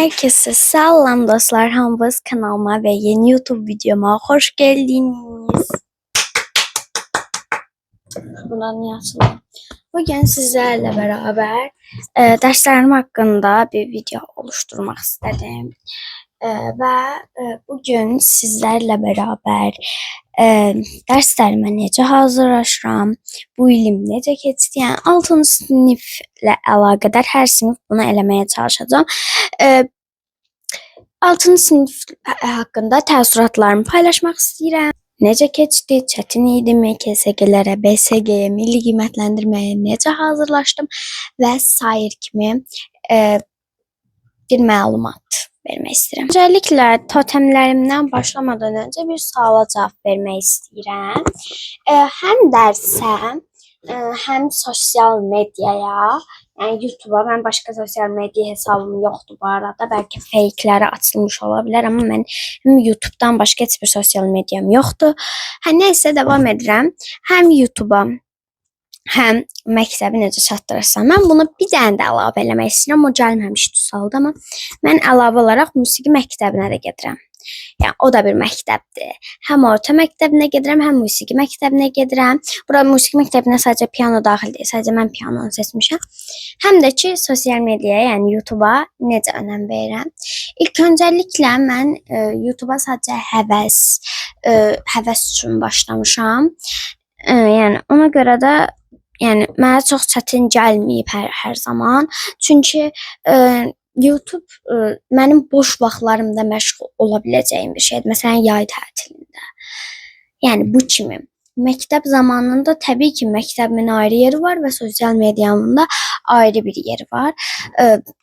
Herkese selam dostlar. Hamburg kanalıma ve yeni YouTube videoma hoş geldiniz. Bundan niye açıldı? Bugün sizlerle beraber derslerim hakkında bir video oluşturmak istedim. Bugün sizlerle beraber derslerime necə hazırlaşıram, bu ilim necə keçdi, yəni 6-cı siniflə əlaqədar hər sinif bunu eləməyə çalışacağım. 6-cı sinif haqqında təəssüratlarımı paylaşmaq istəyirəm. Necə keçdi, çətin idimi, KSG-lərə, BSG-yə, milli qiymətləndirməyə necə hazırlaşdım və sair kimi bir məlumat vermək istəyirəm. Özellikle totemlərimdən başlamadan öncə bir suala cavab vermək istəyirəm. Həm dərsə, həm sosial medyaya, yəni YouTube'a, mən başqa sosial medya hesabım yoxdur bu arada. Bəlkə fake'ləri açılmış ola bilər, amma mən YouTube'dan başqa heç bir sosial medyam yoxdur. Nəysə davam edirəm. Həm YouTube'a, həm məktəbi necə çatdırırsam. Mən bunu bir dənə də əlavə eləmək istəyirəm. O gəlməmişdi saldı, amma mən əlavə olaraq musiqi məktəbinə də gedirəm. Yəni o da bir məktəbdir. Həm orta məktəbinə gedirəm, həm musiqi məktəbinə gedirəm. Bura musiqi məktəbinə sadəcə piano daxil deyil, sadəcə mən pianonu seçmişəm. Həm də ki sosial mediaya, yəni YouTube'a necə önəm verirəm. İlk öncəliklə mən YouTube'a sadəcə həvəs üçün başlamışam. Yəni ona görə də mənə çox çətin gəlməyib hər zaman. Çünki YouTube mənim boş vaxtlarımda məşğul ola biləcəyim bir şeydir. Məsələn, yay tətilində. Yəni bu kimi. Məktəb zamanında təbii ki, məktəbimin ayrı yeri var və sosial mediamın da ayrı bir yeri var.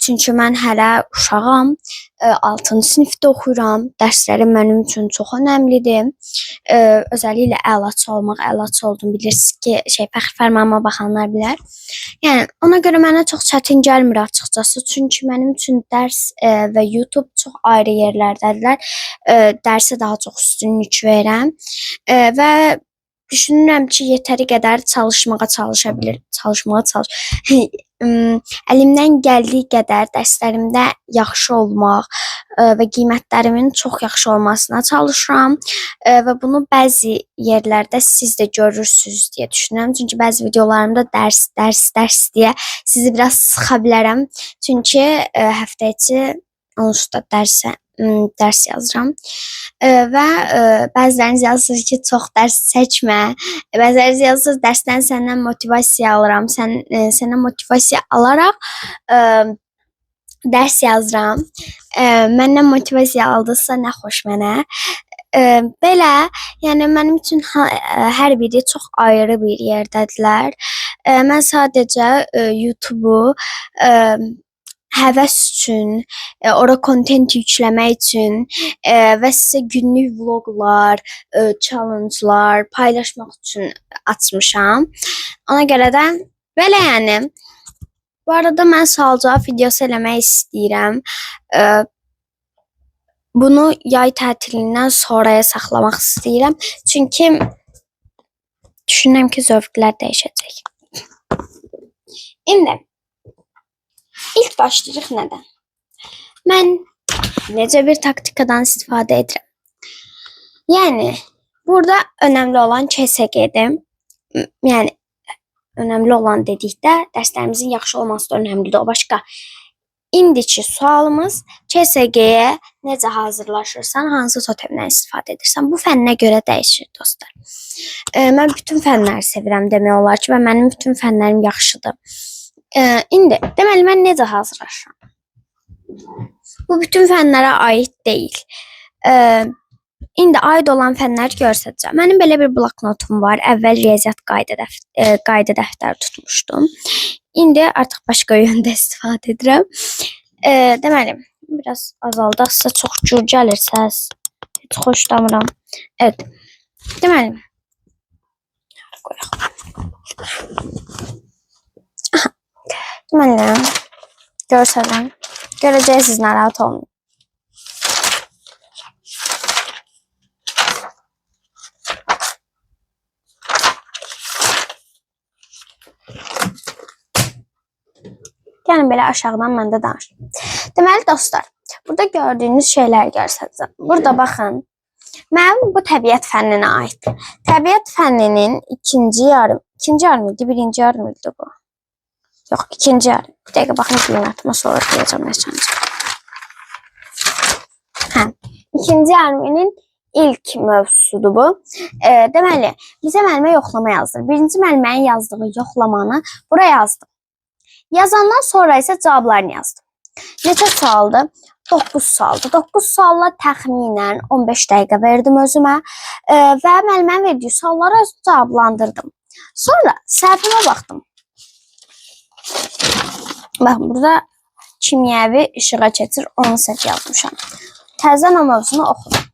Çünki mən hələ uşağam, 6-cı sinifdə oxuyuram. Dərslərim mənim üçün çox önəmlidir. Özəlliklə əlaçı olmaq, əlaçı oldum. Bilirsiniz ki, fəxr fərmanıma baxanlar bilər. Yəni ona görə mənə çox çətin gəlmir açıqcası. Çünki mənim üçün dərs və YouTube çox ayrı yerlərdədirlər. Dərsə daha çox üstünlük verirəm və düşünürəm ki, yetəri qədər çalışmağa əlimdən gəldiyi qədər dərslərimdə yaxşı olmaq və qiymətlərimin çox yaxşı olmasına çalışıram və bunu bəzi yerlərdə siz də görürsünüz deyə düşünürəm. Çünki bəzi videolarımda dərs deyə sizi biraz sıxa bilərəm. Çünki həftə içi onsuz da dərs yazıram və bəziləriniz yazırsınız ki, çox dərs çəkmə, bəziləriniz yazırsınız dərsdən səndən motivasiya alıram, səndən motivasiya alaraq dərs yazıram, məndən motivasiya aldınızsa nə xoş mənə. Belə, yəni mənim üçün hər biri çox ayrı bir yerdədirlər. Mən sadəcə YouTube'u həvəs üçün, ora kontent yükləmək üçün və sizə günlük vloqlar, challenge'lar paylaşmaq üçün açmışam. Ona görə də belə yəni. Bu arada mən sual-cavab videosu eləmək istəyirəm. Bunu yay tətilindən sonraya saxlamaq istəyirəm. Çünki düşünürəm ki, zövqlər dəyişəcək. İndi İlk başlayırıq nədən? Mən necə bir taktikadan istifadə edirəm? Yəni, burada önəmli olan KSG-dir. Yəni, önəmli olan dedikdə, dərslərimizin yaxşı olması da önəmlidir. O başqa. İndiki sualımız KSG-yə necə hazırlaşırsan, hansı totemdən istifadə edirsən? Bu fənnə görə dəyişir, dostlar. Mən bütün fənləri sevirəm demək olar ki, və mənim bütün fənlərim yaxşıdır. İndi, deməli, mən necə hazırlaşıram? Bu bütün fənlərə aid deyil. İndi aid olan fənləri göstərəcəm. Mənim belə bir bloknotum var. Əvvəl riyaziyyat qayda dəftəri tutmuşdum. İndi artıq başqa yöndə istifadə edirəm. Deməli, biraz azaldaqsa çox gür gəlir səs. Heç xoşlamıram. Evet. Deməli, Deməli, görsələm. Görəcəksiniz, narahat olmayın. Yəni belə aşağıdan mən də danışdım. Deməli dostlar, Burada gördüyünüz şeyler görsənəcəm. Burada baxın. Mənim bu təbiət fənninə aiddir. Təbiət fənninin ikinci yarım idi, birinci yarım idi bu. Yox, ikinci yarım. Bir dəqiqə baxın qiymətimə sonra deyəcəm neçənci. Hə, ikinci yarımının ilk mövzusudur bu. Deməli, bizə müəllimə yoxlama yazdır. Birinci müəllimənin yazdığı yoxlamanı buraya yazdım. Yazandan sonra isə cavablarını yazdım. Neçə sualdır? 9 sualdır. 9 sualla təxminən 15 dəqiqə verdim özümə və müəllimənin verdiyi sualları özüm cavablandırdım. Sonra səhifəmə baxdım. Baxın, burada kimyəvi işığa keçir, onu səhv yazmışam. Təzən o mövzunu oxudum.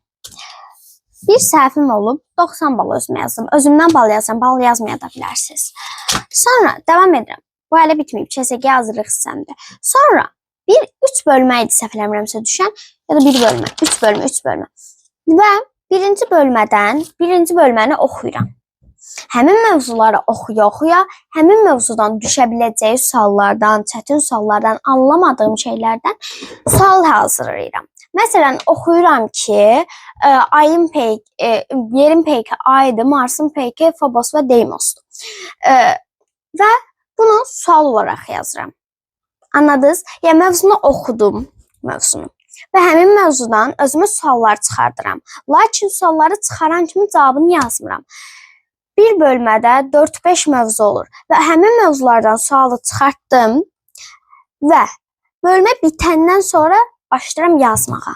Bir səhvim olub, 90 bal özümə yazdım. Özümdən bal yazdım, bal yazmaya da bilərsiniz. Sonra devam edirəm. Bu hələ bitməyib, KSG hazırlıq hissəmdir. Sonra bir 3 bölmə idi səhv eləmirəmsə düşən, ya da 1 bölmə, 3 bölmə, 3 bölmə. Və birinci bölmədən birinci bölməni oxuyuram. Həmin mövzuları oxuya-oxuya, həmin mövzudan düşə biləcəyi suallardan, çətin suallardan, anlamadığım şeylərdən sual hazırlayıram. Məsələn, oxuyuram ki, ayın peyki, yerin peyki aydır, Marsın peyki Phobos və Deimosdur. Və bunu sual olaraq yazıram. Anladınız? Yəni, mövzunu oxudum, mövzunu. Və həmin mövzudan özümə suallar çıxardıram. Lakin sualları çıxaran kimi cavabını yazmıram. Bir bölmədə 4-5 mövzu olur. Və həmin mövzulardan sualı çıxartdım və bölmə bitəndən sonra başlayıram yazmağa.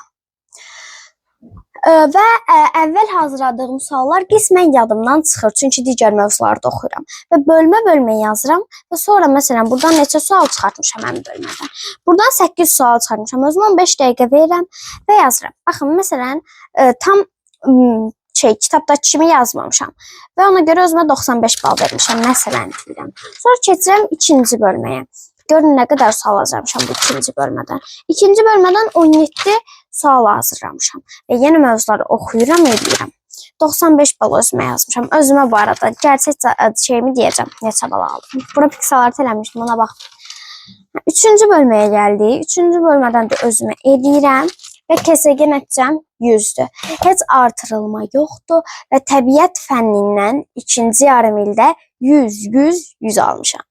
Və əvvəl hazırladığım suallar qismən yadımdan çıxır. Çünki digər mövzularda oxuyuram. Və bölmə yazıram və sonra məsələn buradan neçə sual çıxartmışam həmin bölmədən. Buradan 8 sual çıxartmışam. Özümə 15 dəqiqə verirəm və yazıram. Baxın, məsələn, tam kitabdakı kimi yazmamışam. Və ona görə özümə 95 bal vermişəm. Məsələn deyirəm. Sonra keçirəm ikinci bölməyə. Görün nə qədər sual hazırlamışam bu ikinci bölmədən. İkinci bölmədən 17 sual hazırlamışam. Və yeni mövzuları oxuyuram, edirəm. 95 bal özümə yazmışam. Özümə bu arada gerçək şeyimi deyəcəm. Neçə bal aldım. Buna piksalartı eləmişdim, ona bax. Üçüncü bölməyə gəldik. Üçüncü bölmədən də özümə edirəm. Və KSG nəticəm 100'dür. Heç artırılma yoxdur. Və təbiət fənnindən ikinci yarım ildə 100 almışam.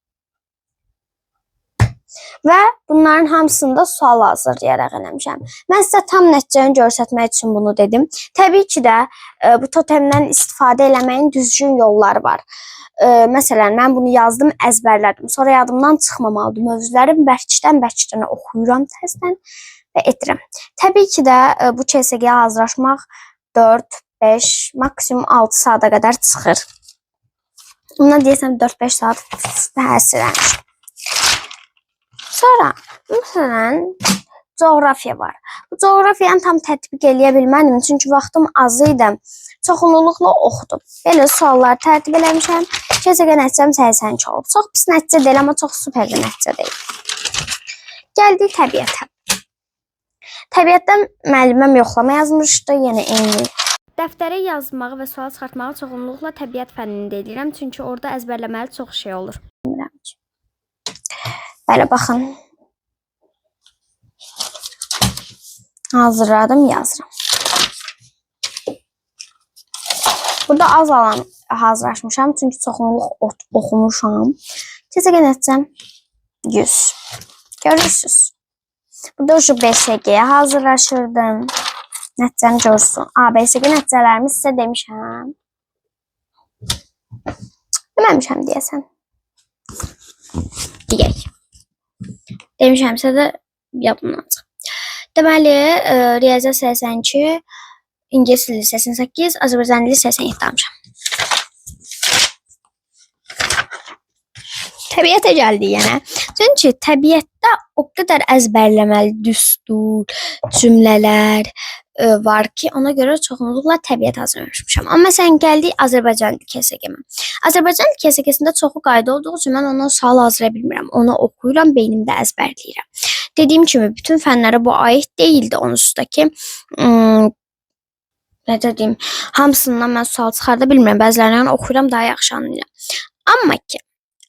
Və bunların hamısında sual hazırlayaraq eləmişəm. Mən sizə tam nəticəni göstərmək üçün bunu dedim. Təbii ki də bu totemdən istifadə eləməyin düzgün yolları var. Məsələn, mən bunu yazdım, əzbərlədim. Sonra yadımdan çıxmamalıdır. Mövzuları bərkdən oxuyuram təzədən və edirəm. Təbii ki də bu KSG-yə hazırlaşmaq 4, 5, maksimum 6 saata qədər çıxır. Bundan deyəsəm 4-5 saat həsrənmişim. Sonra, məsələn, coğrafiya var. Bu coğrafiyanı tam tətbiq eləyə bilmədim, çünki vaxtım az idi. Çoxunluqla oxudum. Belə suallar tərtib eləmişəm. KSG nəticəm 82 olub. Çox pis nəticə deyil, amma çox super bir nəticə deyil. Gəldik təbiətə. Təbiətdən müəlliməm yoxlama yazmışdı, yəni eyni. Dəftərə yazmağı və sual çıxartmağı çoxunluqla təbiət fənnində edirəm, çünki orada əzbərləməli çox şey olur. Belə baxın. Hazırladım, yazıram. Burada az alan hazırlaşmışam, çünki çoxunluq oxumuşam. KSG nəticəm 100. Görürsünüz. Burada şu BSG-yə hazırlaşırdım. Nəticəni görsün. BSG nəticələrimi sizə demişəm. Deməmişəm deyəsən. Deyək. Demişəmsə də yadımdan çıx. Deməli, riyaziyyat 82, ingilis dili 88, Azərbaycan dili 87 almışam. Təbiətə gəldik yenə. Çünki təbiətdə o qədər əzbərləməli düstur, cümlələr var ki, ona görə çoxunluqla təbiət hazırlamışam. Amma məsələn gəldik Azərbaycan dili KSG-mə. Azərbaycan dili KSG-sində çoxu qayda olduğu üçün mən ondan sual hazırlaya bilmirəm. Onu oxuyuram, beynimdə əzbərləyirəm. Dediyim kimi bütün fənlərə bu aid deyildi. Onsuz da ki, nə deyim, hamısından mən sual çıxarda bilmirəm. Bəzilərindən oxuyuram, daha yaxşı anlayıram.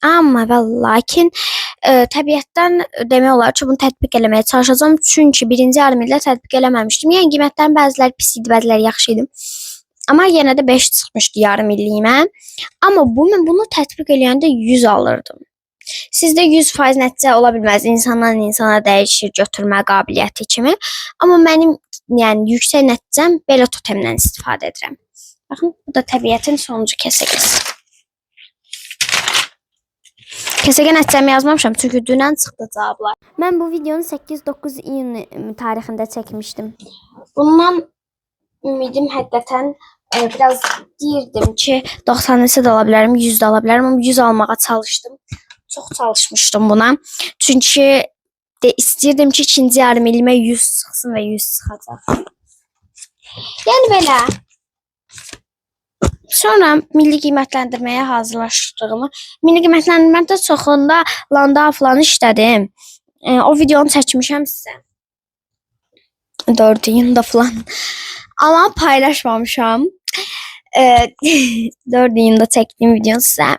Amma və lakin Təbiətdən demək olar ki, bunu tətbiq eləməyə çalışacağam. Çünki birinci yarım ildə tətbiq eləməmişdim. Yəni qiymətlərin bəziləri pis idi, bəziləri yaxşı idi. Amma yenə də 5 çıxmışdı yarım illiyimə. Amma mən bunu tətbiq eləyəndə 100 alırdım. Sizdə 100% nəticə ola bilməz. İnsandan insana dəyişir götürmə qabiliyyəti kimi. Amma mənim yəni yüksək nəticəm belə totemdən istifadə edirəm. Baxın, bu da təbiətin sonuncu kəsəgəsi. Kəsəgə nəticəmi yazmamışam, çünki dünən çıxdı cavablar. Mən bu videonu 8-9 iyun tarixində çəkmişdim. Bundan ümidim həqiqətən biraz deyirdim ki, 90 neçə də ala bilərəm, 100 də ala bilərəm, amma 100 almağa çalışdım. Çox çalışmışdım buna. Çünki istəyirdim ki, ikinci yarım ilimə 100 çıxsın və 100 çıxacaq. Yəni belə. Sonra milli qiymətləndirməyə hazırlaşdığımı, milli qiymətləndirmədə çoxunda Landa falan işlədim. O videonu çəkmişəm sizə. 4 iyunda falan. Amma paylaşmamışam. 4 iyunda çəkdiyim videonu sizə.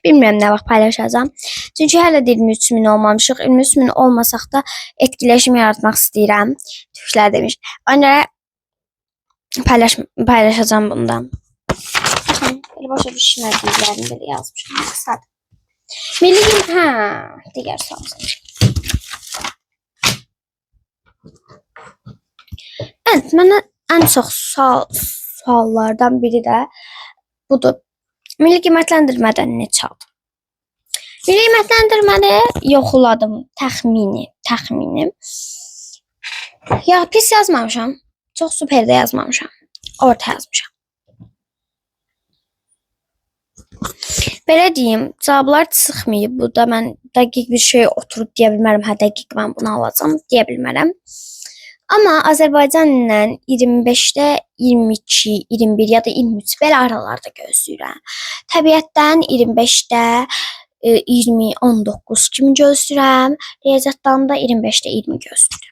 Bilmirəm nə vaxt paylaşacağam. Çünki hələ də 23.000 olmamışıq. 23.000 olmasaq da etkiləşim yaratmaq istəyirəm. Türklər demiş. Ona paylaşacağım bundan. Baxın, belə başa düşmədiklərini belə yazmışam. Məqsəd. Milli digər sual. Evet, mənə ən çox suallardan biri də budur. Milli qiymətləndirmədən neçə aldım? Milli qiymətləndirməni yoxladım, təxmini. Ya pis yazmamışam, çox super də yazmamışam, orta yazmışam. Belə deyim, cavablar çıxmayıb. Bu da mən dəqiq bir şey oturub deyə bilmərəm. Hə, dəqiq mən bunu alacağam deyə bilmərəm. Amma Azərbaycan ilə 25-də 22, 21 ya da 23 belə aralarda gözləyirəm. Təbiətdən 25-də 20, 19 kimi gözləyirəm. Riyaziyyatdan da 25-də 20 gözləyirəm.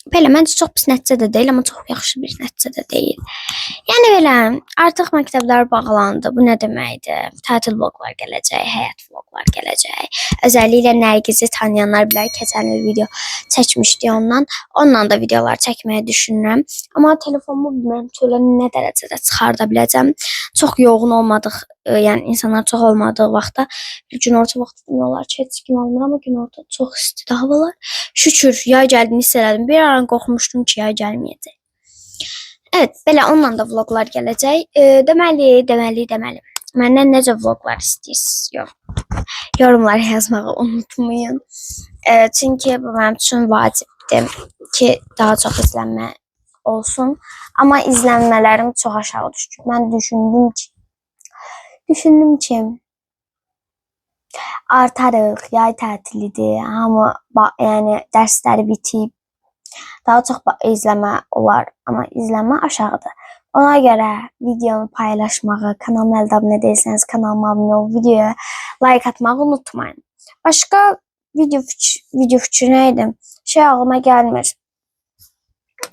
Belə, məncə çox pis nəticə də deyil, amma çox yaxşı bir nəticə də deyil. Yəni belə, artıq məktəblər bağlandı. Bu nə deməkdir? Tətil vloqlar gələcək, həyat vloqlar gələcək. Özəlliklə Nərgizi tanıyanlar bilər, keçən il video çəkmişdi ondan. Ondan da videolar çəkməyi düşünürəm. Amma telefonumu bilmirəm ki, nə dərəcədə çıxarda biləcəm. Çox yoğun olmadıq, yəni insanlar çox olmadığı vaxtda, bir gün orta vaxtda demək olar ki, heç kim olmur, amma gün orta çox istidir havalar. Şükür, yay gəldiyini hiss elədim. Bir ara qorxmuşdum ki, yay gəlməyəcək. Evet, belə onunla da vloqlar gələcək. Deməli. Məndən necə vloqlar istəyirsiniz? Yorumlar yazmağı unutmayın. Çünki bu mənim üçün vacibdir ki, daha çox izlənmə olsun. Amma izlənmələrim çox aşağı düşdü. Mən düşündüm ki, artarıq, yay tətilidir, hamı yəni dərsləri bitib, daha çox izləmə olar, amma izləmə aşağıdır. Ona görə videonu paylaşmağı, kanalıma əldə abunə deyilsəniz kanalıma abunə ol, videoya like atmağı unutmayın. Başqa video fikri nə idi? Ağlıma gəlmir.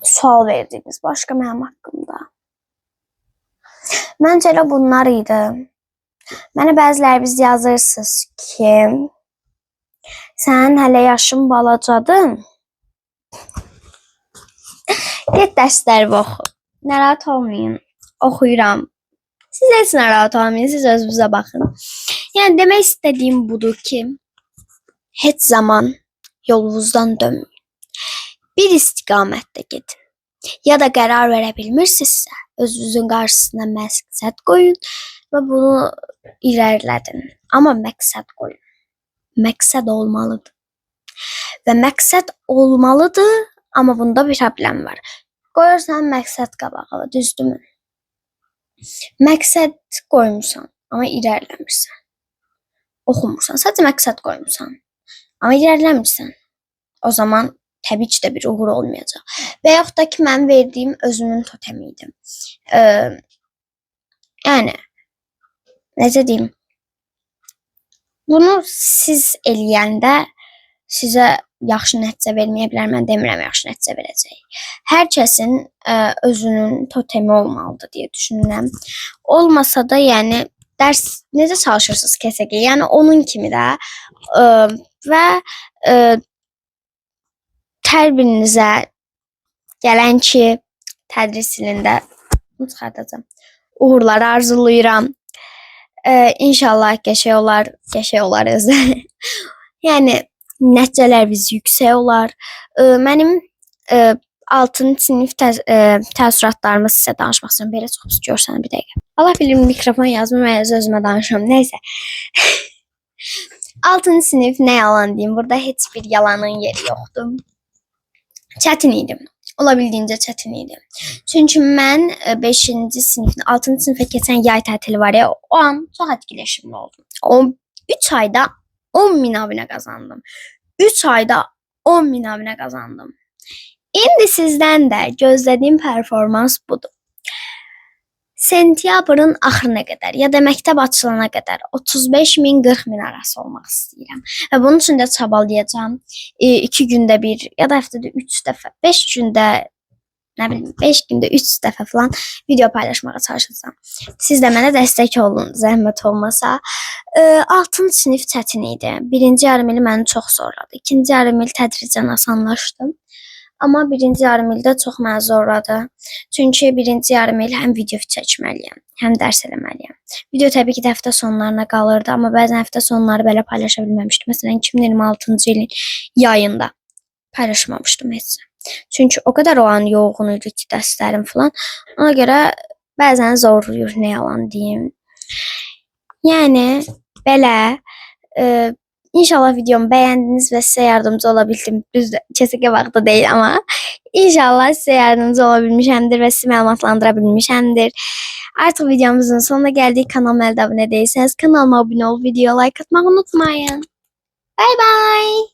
Sual verdiniz başqa mənim haqqımda. Məncə elə bunlar idi. Mənə bəziləriniz yazırsınız ki, sənin hələ yaşın balacadır. Get dərsləri oxu. Narahat olmayın. Oxuyuram. Siz heç narahat olmayın. Siz özünüzə baxın. Yəni demək istədiyim budur ki, heç zaman yolunuzdan dönməyin. Bir istiqamətdə gedin. Ya da qərar verə bilmirsinizsə, özünüzün qarşısına məqsəd qoyun və bunu irəlilədin. Amma məqsəd qoyun. Məqsəd olmalıdır. Və məqsəd olmalıdır, amma bunda bir problem var. Qoyursan məqsəd qabağa, düzdürmü? Məqsəd qoymuşsan, amma irəliləmirsən. Oxumursan, sadəcə məqsəd qoymuşsan, amma irəliləmirsən. O zaman təbii ki də bir uğur olmayacaq. Və yaxud da ki, mən verdiyim özümün totemi idi. Yəni, necə deyim? Bunu siz eləyəndə sizə yaxşı nəticə verməyə bilər, mən demirəm yaxşı nəticə verəcək. Hər kəsin özünün totemi olmalıdır deyə düşünürəm. Olmasa da, yəni dərs necə çalışırsınız KSG? Yəni onun kimi də və hər birinizə gələn ki, tədris ilində çıxardacağam. Uğurlar arzulayıram. İnşallah qəşəng olar özü. Yəni nəticələrimiz yüksək olar. Mənim 6-cı sinif təəssüratlarımı sizə danışmaq istəyirəm. Belə çox pis görsən bir dəqiqə. Allah bilir mikrofon yazmır, mən özümə danışıram. Nəysə. 6-cı sinif nə yalan deyim, burada heç bir yalanın yeri yoxdur. Çətin idi. Ola bildiyincə çətin idi. Çünki mən 5-ci sinifin 6-cı sinifə keçən yay tətili var ya, o an çox etkiləşimli oldum. O 3 ayda 10.000 abunə qazandım. 3 ayda 10.000 abunə qazandım. İndi sizdən də gözlədiyim performans budur. Sentyabrın axırına qədər ya da məktəb açılana qədər 35.000-40.000 arası olmaq istəyirəm. Və bunun üçün də çabalayacağam. 2 gündə bir ya da həftədə 3 dəfə, 5 gündə, nə bilim, 5 gündə 3 dəfə falan video paylaşmağa çalışacağam. Siz də mənə dəstək olun, zəhmət olmasa. 6-cı sinif çətin idi. 1-ci yarım ili məni çox zorladı. 2-ci yarım il tədricən asanlaşdı. Amma 1-ci yarım ildə çox məni zorladı. Çünki 1-ci yarım il həm video çəkməliyəm, həm dərs eləməliyəm. Video təbii ki, də həftə sonlarına qalırdı, amma bəzən həftə sonları belə paylaşa bilməmişdim. Məsələn, 2026-cı ilin yayında paylaşmamışdım heç. Çünki o qədər o an yoğun idi ki, dərslərim falan. Ona görə bəzən zorluyur, nə yalan deyim. Yəni, belə... İnşallah videomu bəyəndiniz və sizə yardımcı ola bildim. Düzdür, kesinlikle vaxtı deyil amma inşallah sizə yardımcı ola bilmişəmdir və sizi məlumatlandıra bilmişəmdir. Artıq videomuzun sonuna gəldik. Kanalıma abunə değilseniz kanalıma abunə ol, videoya like atmayı unutmayın. Bye bye.